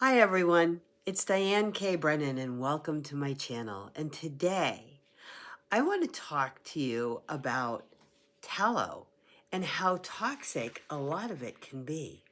Hi everyone, it's Diane K. Brennan and welcome to my channel. And today I want to talk to you about tallow and how toxic a lot of it can be.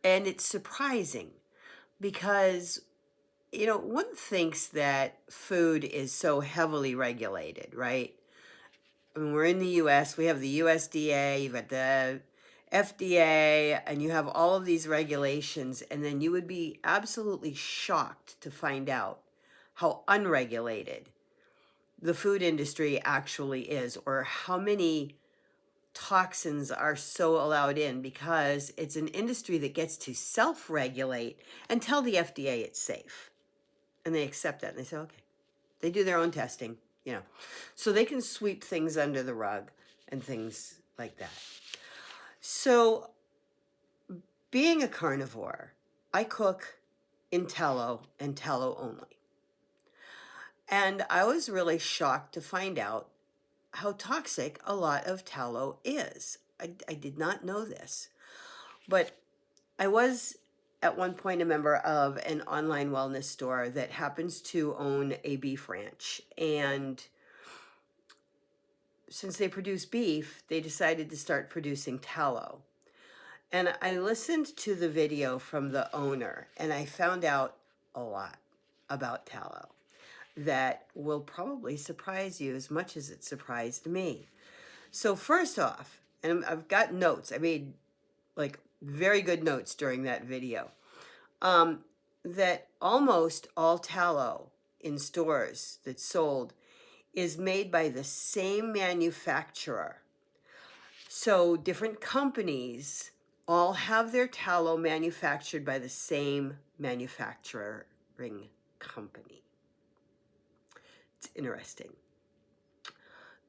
And it's surprising because, one thinks that food is so heavily regulated, right? I mean, we're in the US, we have the USDA, you've got the FDA, and you have all of these regulations, and then you would be absolutely shocked to find out how unregulated the food industry actually is, or how many toxins are so allowed in, because it's an industry that gets to self-regulate and tell the FDA it's safe. And they accept that and they say, okay. They do their own testing, so they can sweep things under the rug and things like that. So, being a carnivore, I cook in tallow and tallow only. And I was really shocked to find out how toxic a lot of tallow is. I did not know this. But I was at one point a member of an online wellness store that happens to own a beef ranch. And since they produce beef, they decided to start producing tallow. And I listened to the video from the owner, and I found out a lot about tallow that will probably surprise you as much as it surprised me. So first off, and I've got notes. I made like very good notes during that video. That almost all tallow in stores that's sold is made by the same manufacturer. So different companies all have their tallow manufactured by the same manufacturing company. It's interesting.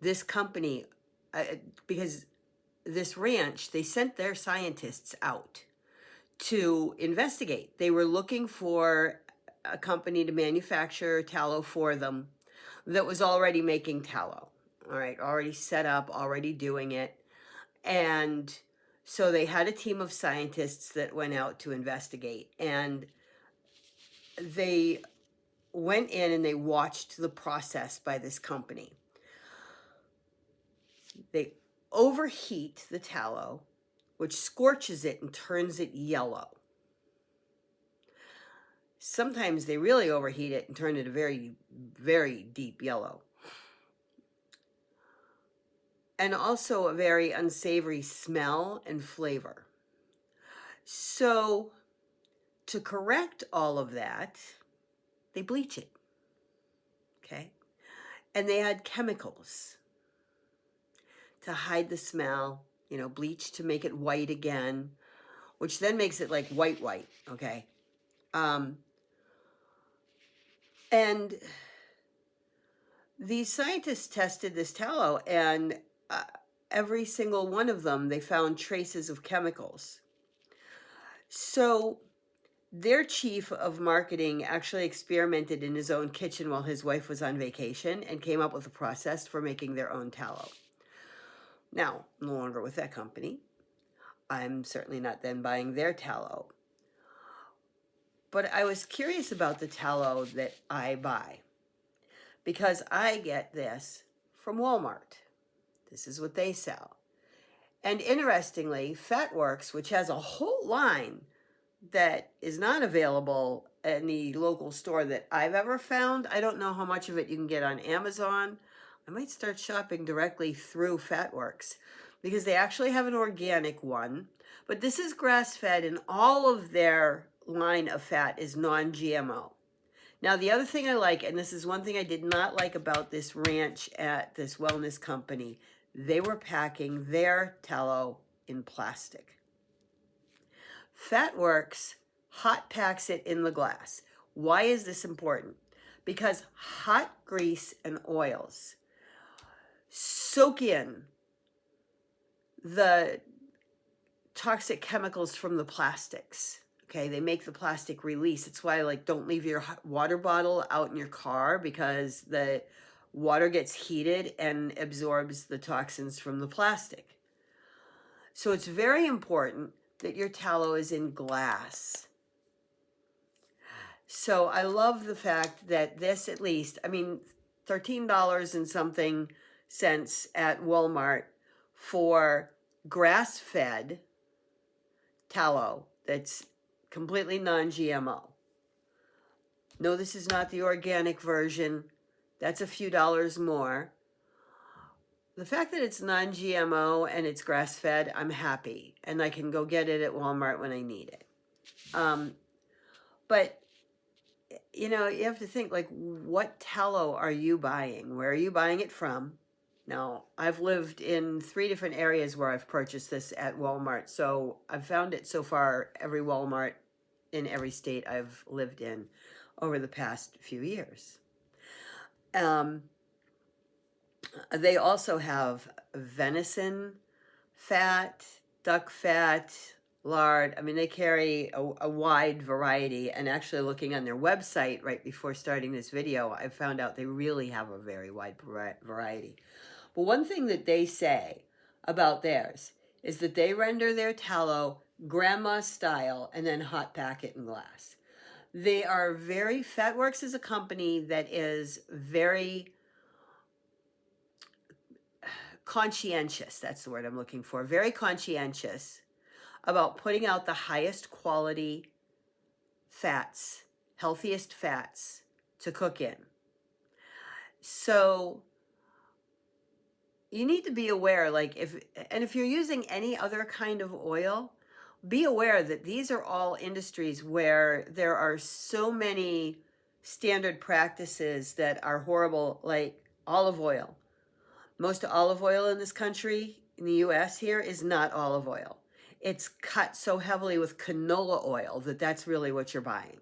This company, because this ranch, they sent their scientists out to investigate. They were looking for a company to manufacture tallow for them that was already making tallow. All right, already set up, already doing it. And so they had a team of scientists that went out to investigate, and they went in and they watched the process by this company. They overheat the tallow, which scorches it and turns it yellow. Sometimes they really overheat it and turn it a very, very deep yellow. And also a very unsavory smell and flavor. So to correct all of that, they bleach it. Okay? And they add chemicals to hide the smell, bleach to make it white again, which then makes it like white, okay? And these scientists tested this tallow, and every single one of them, they found traces of chemicals. So their chief of marketing actually experimented in his own kitchen while his wife was on vacation and came up with a process for making their own tallow. Now, no longer with that company. I'm certainly not then buying their tallow. But I was curious about the tallow that I buy, because I get this from Walmart. This is what they sell. And interestingly, Fatworks, which has a whole line that is not available in the local store that I've ever found. I don't know how much of it you can get on Amazon. I might start shopping directly through Fatworks, because they actually have an organic one. But this is grass-fed, and all of their line of fat is non-GMO. Now, the other thing I like, and this is one thing I did not like about this ranch at this wellness company, they were packing their tallow in plastic. Fatworks hot packs it in the glass. Why is this important? Because hot grease and oils soak in the toxic chemicals from the plastics. Okay, they make the plastic release. It's why, don't leave your water bottle out in your car, because the water gets heated and absorbs the toxins from the plastic. So it's very important that your tallow is in glass. So I love the fact that this, at least, I mean, $13 and something cents at Walmart for grass-fed tallow that's completely non-GMO. No, this is not the organic version. That's a few dollars more. The fact that it's non-GMO and it's grass-fed, I'm happy. And I can go get it at Walmart when I need it. But, you know, you have to think, like, what tallow are you buying? Where are you buying it from? Now, I've lived in 3 different areas where I've purchased this at Walmart. So I've found it so far every Walmart in every state I've lived in over the past few years. They also have venison fat, duck fat, lard. I mean, they carry a wide variety. And actually, looking on their website right before starting this video, I found out they really have a very wide variety. But one thing that they say about theirs is that they render their tallow grandma style and then hot pack it in glass. They are very, Fatworks is a company that is very conscientious, that's the word I'm looking for, very conscientious about putting out the highest quality fats, healthiest fats to cook in. So you need to be aware, like, if you're using any other kind of oil, be aware that these are all industries where there are so many standard practices that are horrible, like olive oil. Most olive oil in this country, in the US here, is not olive oil. It's cut so heavily with canola oil that that's really what you're buying.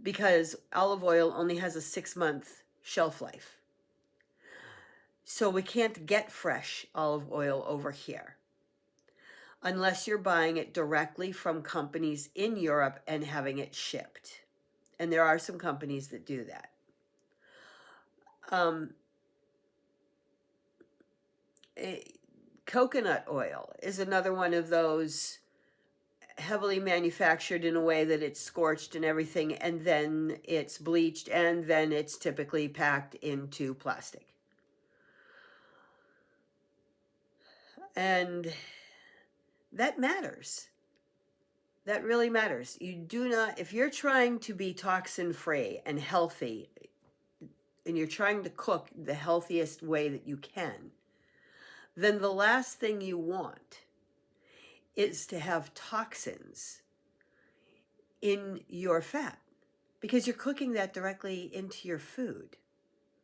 Because olive oil only has a 6-month shelf life. So we can't get fresh olive oil over here unless you're buying it directly from companies in Europe and having it shipped. And there are some companies that do that. Coconut oil is another one of those heavily manufactured in a way that it's scorched and everything, and then it's bleached, and then it's typically packed into plastic. And that matters. That really matters. You do not, if you're trying to be toxin-free and healthy, and you're trying to cook the healthiest way that you can, then the last thing you want is to have toxins in your fat, because you're cooking that directly into your food,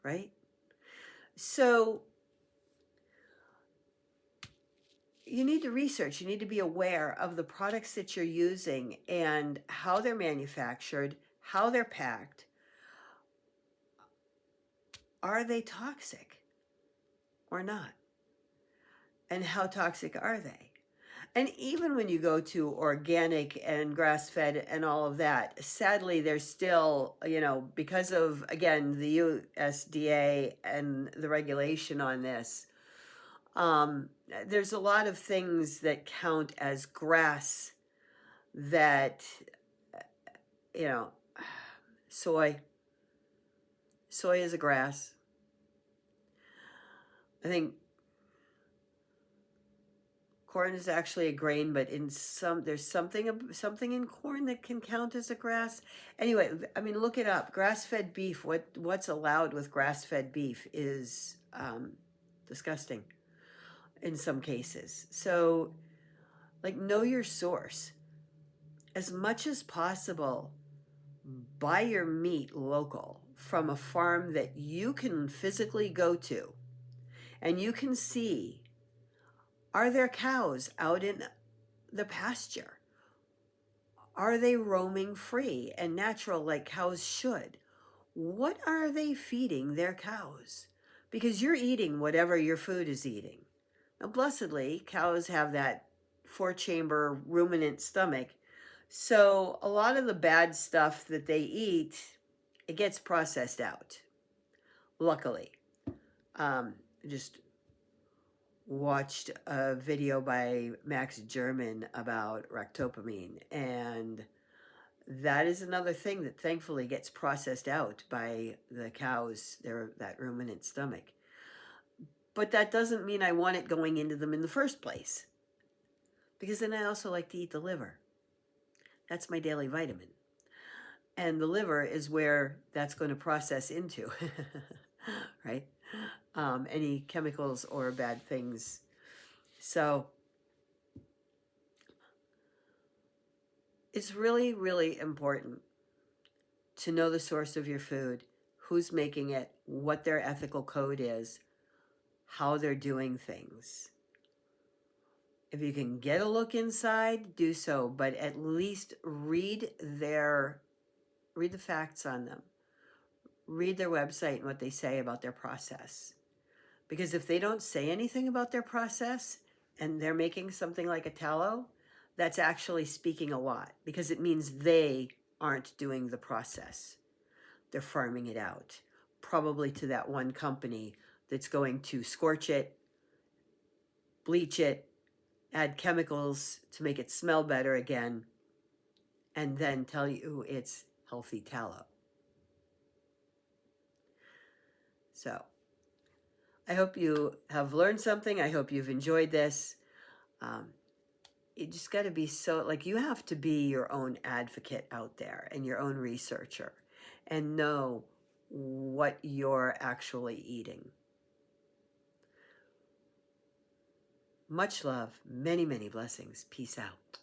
right? So you need to research, you need to be aware of the products that you're using and how they're manufactured, how they're packed. Are they toxic or not? And how toxic are they? And even when you go to organic and grass-fed and all of that, sadly, there's still, you know, because of, again, the USDA and the regulation on this, there's a lot of things that count as grass that, you know, soy is a grass. I think corn is actually a grain, but there's something in corn that can count as a grass. Anyway, I mean, look it up. Grass-fed beef. What's allowed with grass-fed beef is disgusting in some cases. So, like, know your source. As much as possible, buy your meat local from a farm that you can physically go to, and you can see, are there cows out in the pasture? Are they roaming free and natural like cows should? What are they feeding their cows? Because you're eating whatever your food is eating. Now, blessedly, cows have that 4-chamber ruminant stomach. So a lot of the bad stuff that they eat, it gets processed out. Luckily. Just watched a video by Max German about ractopamine, and that is another thing that thankfully gets processed out by the cows, that ruminant stomach. But that doesn't mean I want it going into them in the first place, because then I also like to eat the liver. That's my daily vitamin. And the liver is where that's going to process into, right? Any chemicals or bad things. So it's really, really important to know the source of your food, who's making it, what their ethical code is, how they're doing things. If you can get a look inside, do so, but at least read the facts on them. Read their website and what they say about their process. Because if they don't say anything about their process and they're making something like a tallow, that's actually speaking a lot, because it means they aren't doing the process. They're farming it out, probably to that one company that's going to scorch it, bleach it, add chemicals to make it smell better again, and then tell you it's healthy tallow. So I hope you have learned something. I hope you've enjoyed this. You just got to be you have to be your own advocate out there and your own researcher and know what you're actually eating. Much love, many, many blessings. Peace out.